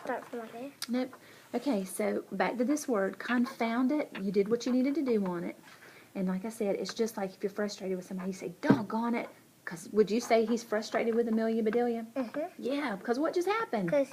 start from there. Nope. Okay, so back to this word, confound it. You did what you needed to do on it. And like I said, it's just like if you're frustrated with somebody, you say, doggone it. Because would you say he's frustrated with Amelia Bedelia? Mm-hmm. Yeah, because what just happened? Because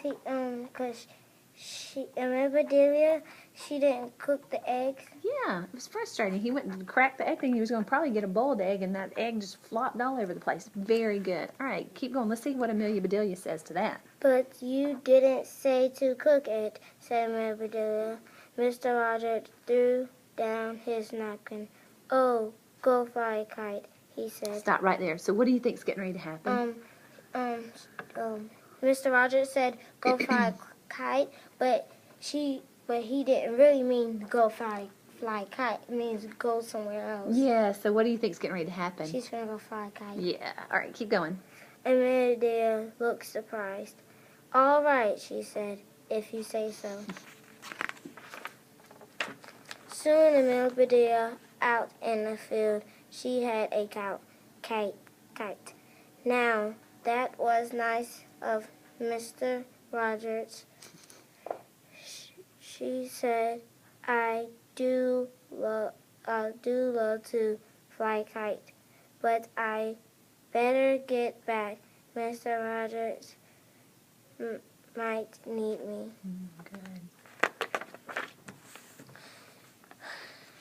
Bedelia, she didn't cook the eggs. Yeah, it was frustrating. He went and cracked the egg thing. He was going to probably get a boiled egg, and that egg just flopped all over the place. Very good. All right, keep going. Let's see what Amelia Bedelia says to that. But you didn't say to cook it, said Amelia Bedelia. Mr. Rogers threw down his napkin. Oh, go fly a kite, he said. Stop right there. So what do you think's getting ready to happen? Mr. Rogers said, go fly a kite, but he didn't really mean go fly a kite. It means go somewhere else. Yeah, so what do you think's getting ready to happen? She's going to go fly a kite. Yeah, all right, keep going. Amelia Bedelia looked surprised. All right, she said, if you say so. Soon Amelia Bedelia out in the field, she had a kite. Now, that was nice of Mr. Rogers. She said, I do love to fly a kite, but I better get back. Mr. Rogers might need me. Good.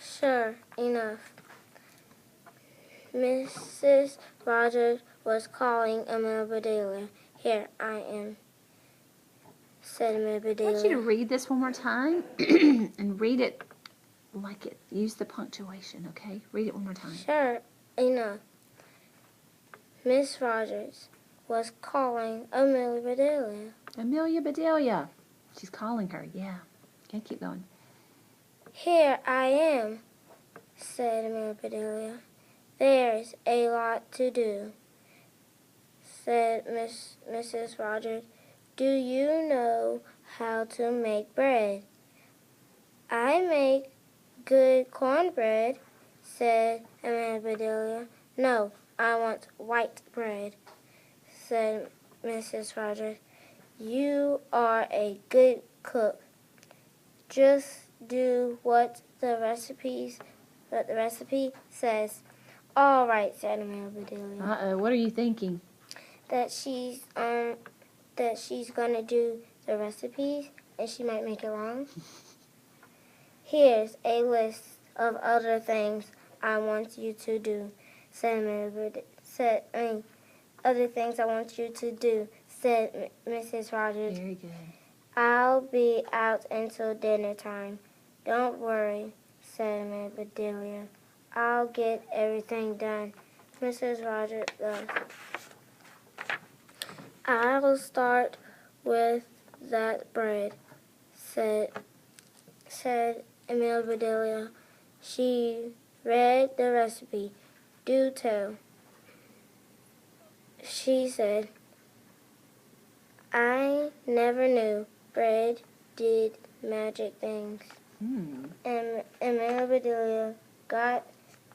Sure enough, Mrs. Rogers was calling Amelia Bedelia. Here I am, said Amelia I Bedelia. want you to read this one more time and read it like it. Use the punctuation, okay? Read it one more time. Sure enough, Miss Rogers was calling Amelia Bedelia. Amelia Bedelia. She's calling her, yeah. Okay, keep going. Here I am, said Amelia Bedelia. There's a lot to do, said Mrs. Rogers. Do you know how to make bread? I make good cornbread, said Amelia Bedelia. No, I want white bread, said Mrs. Rogers. You are a good cook. Just do what the recipe says. All right, said Amelia Bedelia. Uh-oh, what are you thinking? That she's gonna do the recipes and she might make it wrong. Here's a list of other things I want you to do, said other things I want you to do, said Mrs. Rogers. Very good. I'll be out until dinner time. Don't worry, said Amelia Bedelia. I'll get everything done. Mrs. Rogers laughed. I'll start with that bread, said Amelia Bedelia. She read the recipe. Do tell. She said, I never knew bread did magic things. And Amelia Bedelia got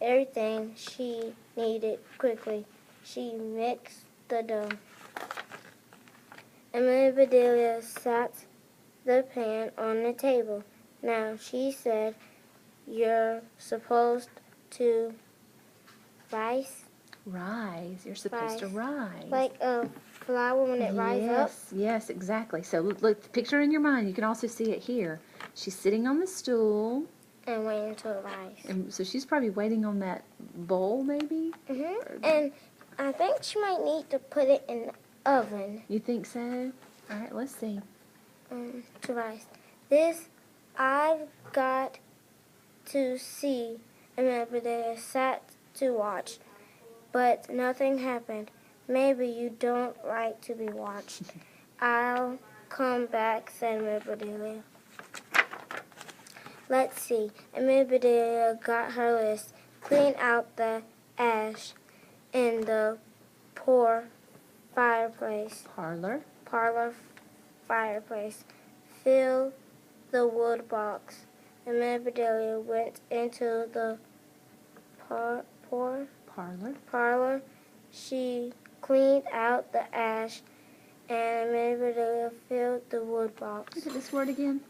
everything she needed quickly. She mixed the dough. Amelia Bedelia sat the pan on the table. Now, she said, you're supposed to rise. You're supposed to rise. Like a flower when it rises up. Yes, exactly. So look, picture in your mind. You can also see it here. She's sitting on the stool. And waiting until it rises. And so she's probably waiting on that bowl, maybe? And I think she might need to put it in the oven. You think so? All right, let's see. To rise. This I've got to see. Amelia Bedelia sat to watch, but nothing happened. Maybe you don't like to be watched. I'll come back, said Amelia Bedelia. Let's see. Amelia Bedelia got her list, cleaned out the ash in the parlor fireplace, filled the wood box. Amelia Bedelia went into the parlor. She cleaned out the ash and maybe they filled the wood box. Look at this word again.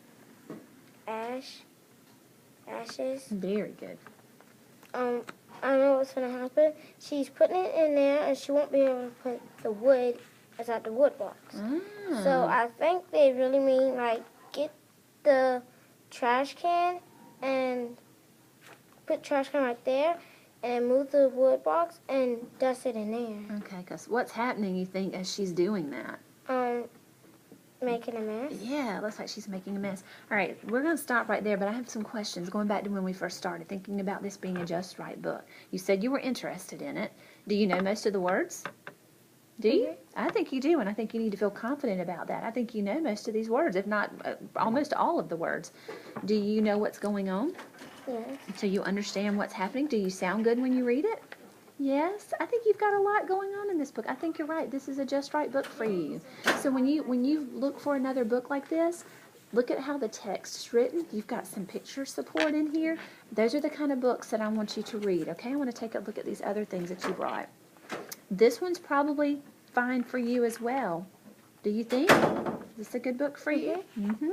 Ashes. Very good. I know what's gonna happen. She's putting it in there, and she won't be able to put the wood inside the wood box. Ah. So I think they really mean like get the trash can and put the trash can right there, and move the wood box and dust it in there. Okay, because what's happening, you think, as she's doing that? Making a mess. Yeah, it looks like she's making a mess. All right, we're going to stop right there, but I have some questions going back to when we first started thinking about this being a Just Right book. You said you were interested in it. Do you know most of the words? Do you? I think you do, and I think you need to feel confident about that. I think you know most of these words, if not almost all of the words. Do you know what's going on? Yes. So you understand what's happening? Do you sound good when you read it? Yes, I think you've got a lot going on in this book. I think you're right. This is a Just Right book for you. So when you look for another book like this, look at how the text is written. You've got some picture support in here. Those are the kind of books that I want you to read, okay? I want to take a look at these other things that you brought. This one's probably fine for you as well. Do you think? Is this a good book for you? Mm-hmm.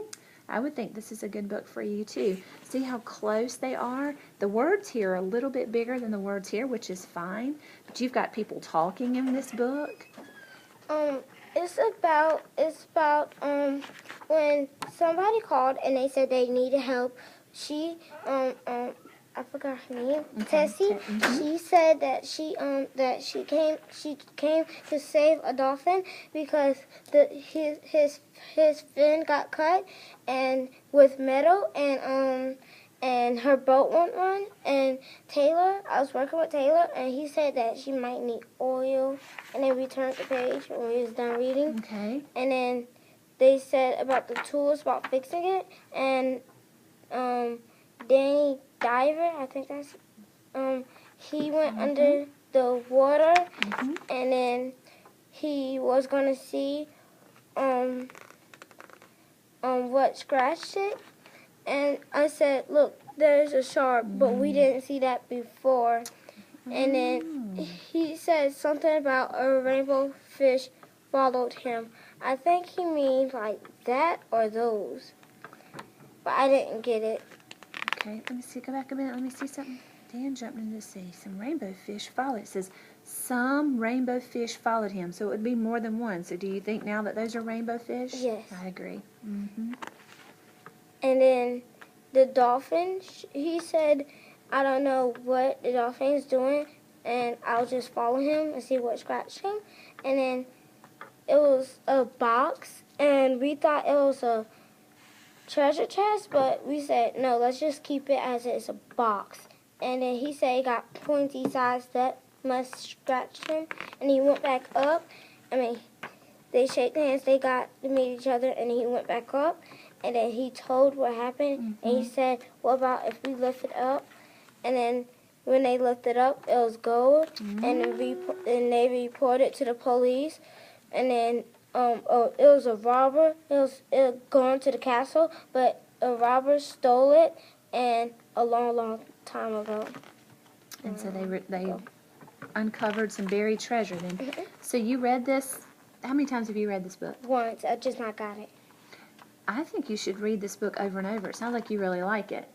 I would think this is a good book for you too. See how close they are? The words here are a little bit bigger than the words here, which is fine. But you've got people talking in this book. It's about when somebody called and they said they needed help. She I forgot her name. Okay. Tessie. Mm-hmm. She said that she came to save a dolphin because his fin got cut and with metal and her boat won't run. And Taylor, I was working with Taylor, and he said that she might need oil. And then we turned the page when we was done reading. Okay. And then they said about the tools, about fixing it, and Danny Diver, I think that's he went under the water, and then he was gonna see what scratched it, and I said, look, there's a shark, but we didn't see that before. And then he said something about a rainbow fish followed him. I think he means like that or those, but I didn't get it. Okay, let me see. Go back a minute. Let me see something. Dan jumped into the sea. Some rainbow fish followed. It says some rainbow fish followed him. So it would be more than one. So do you think now that those are rainbow fish? Yes. I agree. Mm-hmm. And then the dolphin, he said, I don't know what the dolphin's doing, and I'll just follow him and see what scratched him. And then it was a box, and we thought it was a treasure chest, but we said, no, let's just keep it as it's a box. And then he said he got pointy sides that must scratch him, and he went back up. They shake hands, they got to meet each other, and he went back up, and then he told what happened, and he said, what about if we lift it up? And then when they lifted up, it was gold, and they reported to the police, and then it was a robber. It had gone to the castle, but a robber stole it, and a long, long time ago. And so they uncovered some buried treasure then. So you read this. How many times have you read this book? Once. I just not got it. I think you should read this book over and over. It sounds like you really like it.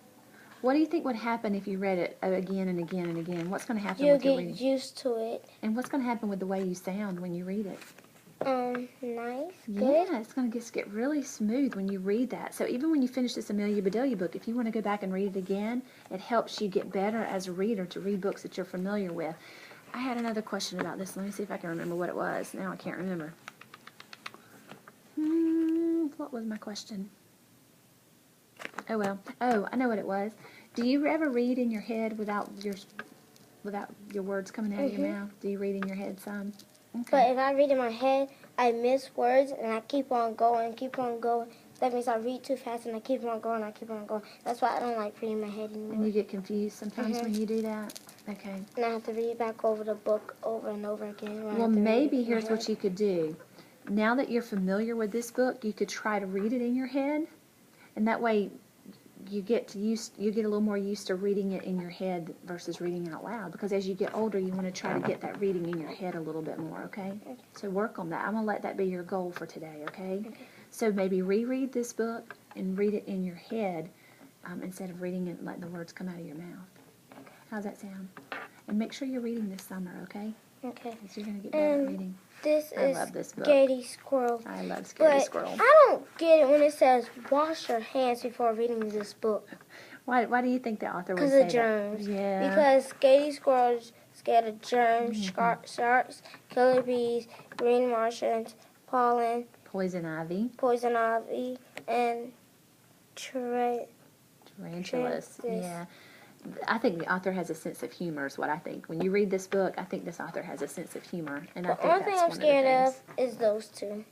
What do you think would happen if you read it again and again and again? What's going to happen with your reading? You'll get used to it. And what's going to happen with the way you sound when you read it? Nice. Yeah, Good. it's going to just get really smooth when you read that. So even when you finish this Amelia Bedelia book, if you want to go back and read it again, it helps you get better as a reader to read books that you're familiar with. I had another question about this. Let me see if I can remember what it was. Now I can't remember. What was my question? Oh, well. Oh, I know what it was. Do you ever read in your head without your words coming out of your mouth? Do you read in your head some? Okay. But if I read in my head, I miss words, and I keep on going. That means I read too fast, and I keep on going. That's why I don't like reading my head anymore. And you get confused sometimes when you do that? Okay. And I have to read back over the book over and over again. Well, maybe here's what you could do. Now that you're familiar with this book, you could try to read it in your head, and that way you get a little more used to reading it in your head versus reading out loud, because as you get older you want to try to get that reading in your head a little bit more, okay? So work on that. I'm going to let that be your goal for today, okay? So maybe reread this book and read it in your head instead of reading it and letting the words come out of your mouth. How's that sound? And make sure you're reading this summer, okay? Okay. So you're going to get better at reading. This I is love this book. Scaredy Squirrel. I love Scaredy But Squirrel. I don't get it when it says wash your hands before reading this book. Why do you think the author would Because say of germs. that? Yeah. Because Scaredy Squirrel is scared of germs, sharks, killer bees, green Martians, pollen, Poison ivy. poison ivy, and Tarantulas. tarantulas. Yeah. I think the author has a sense of humor is what I think. When you read this book, I think this author has a sense of humor. And I The think only thing that's I'm one scared of of is those two.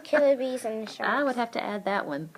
Killer bees and the sharks. I would have to add that one.